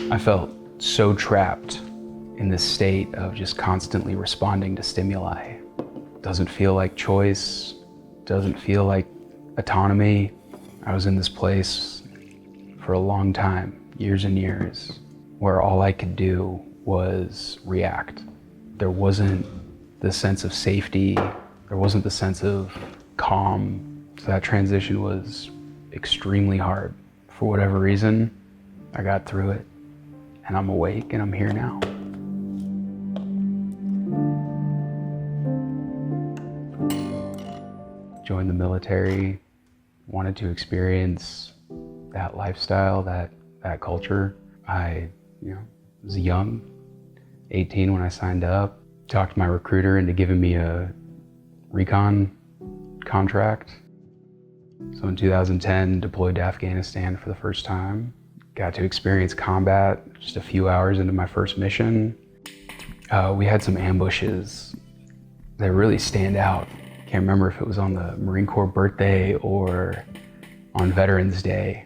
I felt so trapped in this state of just constantly responding to stimuli. Doesn't feel like choice, doesn't feel like autonomy. I was in this place for a long time, years and years, where all I could do was react. There wasn't the sense of safety, there wasn't the sense of calm. So that transition was extremely hard. For whatever reason, I got through it, and I'm awake and I'm here now. Joined the military, wanted to experience that lifestyle, that culture. I was young, 18 when I signed up. Talked my recruiter into giving me a recon contract. So in 2010, deployed to Afghanistan for the first time. Got to experience combat just a few hours into my first mission. We had some ambushes that really stand out. Can't remember if it was on the Marine Corps birthday or on Veterans Day.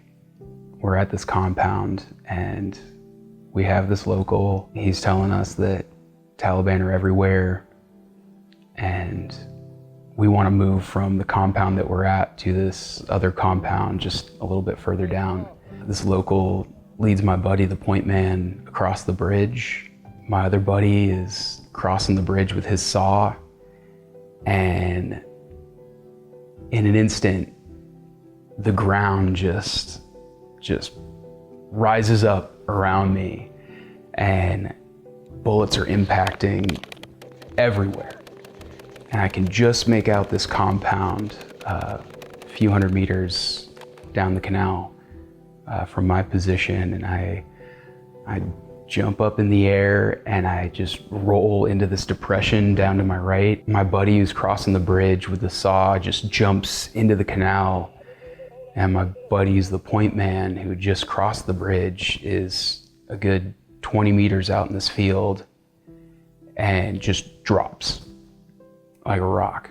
We're at this compound and we have this local. He's telling us that Taliban are everywhere and we want to move from the compound that we're at to this other compound just a little bit further down. This local leads my buddy, the point man, across the bridge. My other buddy is crossing the bridge with his saw, and in an instant, the ground just rises up around me and bullets are impacting everywhere. And I can just make out this compound a few hundred meters down the canal from my position, and I jump up in the air and I just roll into this depression down to my right. My buddy who's crossing the bridge with the saw just jumps into the canal, and my buddy who's the point man who just crossed the bridge is a good 20 meters out in this field and just drops like a rock.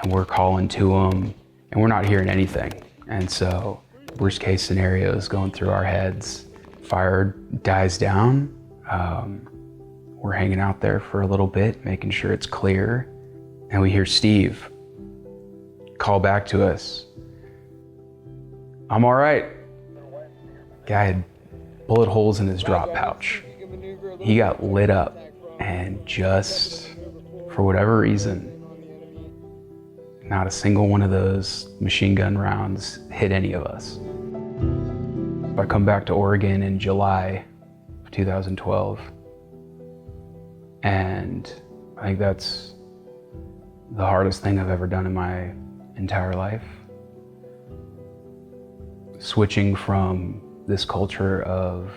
And we're calling to him and we're not hearing anything. And so worst case scenario is going through our heads. Fire dies down. We're hanging out there for a little bit, making sure it's clear. And we hear Steve call back to us. I'm all right. Guy had bullet holes in his drop pouch. He got lit up and just, for whatever reason, not a single one of those machine gun rounds hit any of us. I come back to Oregon in July of 2012, and I think that's the hardest thing I've ever done in my entire life. Switching from this culture of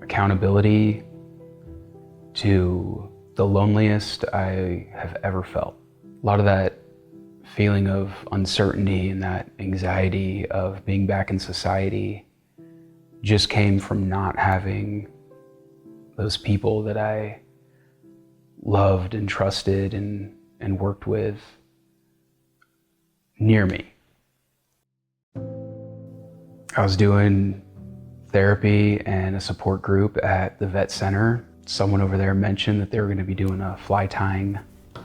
accountability to the loneliest I have ever felt. A lot of that feeling of uncertainty and that anxiety of being back in society just came from not having those people that I loved and trusted and worked with near me. I was doing therapy and a support group at the vet center. Someone over there mentioned that they were going to be doing a fly tying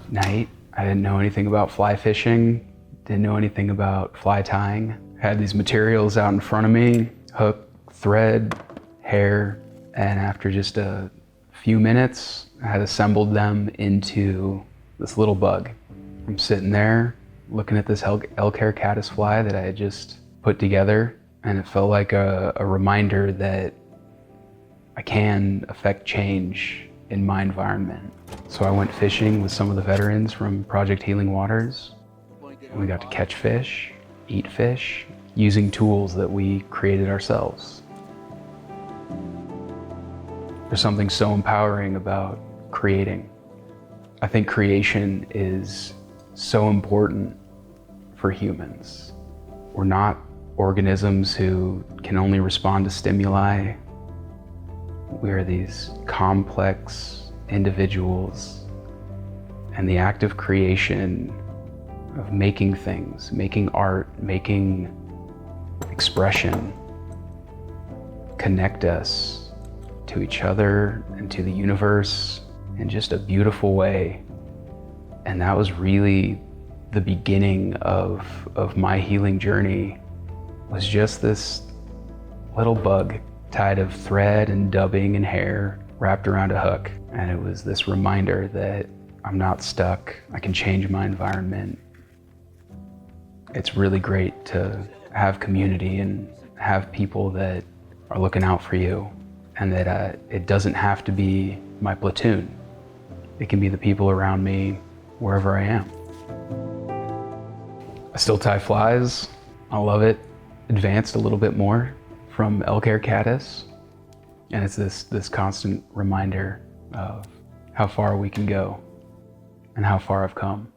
night. I didn't know anything about fly fishing, didn't know anything about fly tying. I had these materials out in front of me, hook, thread, hair, and after just a few minutes, I had assembled them into this little bug. I'm sitting there looking at this elk hair caddisfly that I had just put together, and it felt like a reminder that I can affect change in my environment. So I went fishing with some of the veterans from Project Healing Waters, and we got to catch fish, eat fish, using tools that we created ourselves. There's something so empowering about creating. I think creation is so important for humans. We're not organisms who can only respond to stimuli. We are these complex individuals, and the act of creation, of making things, making art, making expression, connect us to each other and to the universe in just a beautiful way. And that was really the beginning of my healing journey, was just this little bug tied of thread and dubbing and hair wrapped around a hook. And it was this reminder that I'm not stuck, I can change my environment. It's really great to have community and have people that are looking out for you, and that it doesn't have to be my platoon. It can be the people around me wherever I am. I still tie flies. I love it. Advanced a little bit more from elk hair caddis. And it's this constant reminder of how far we can go and how far I've come.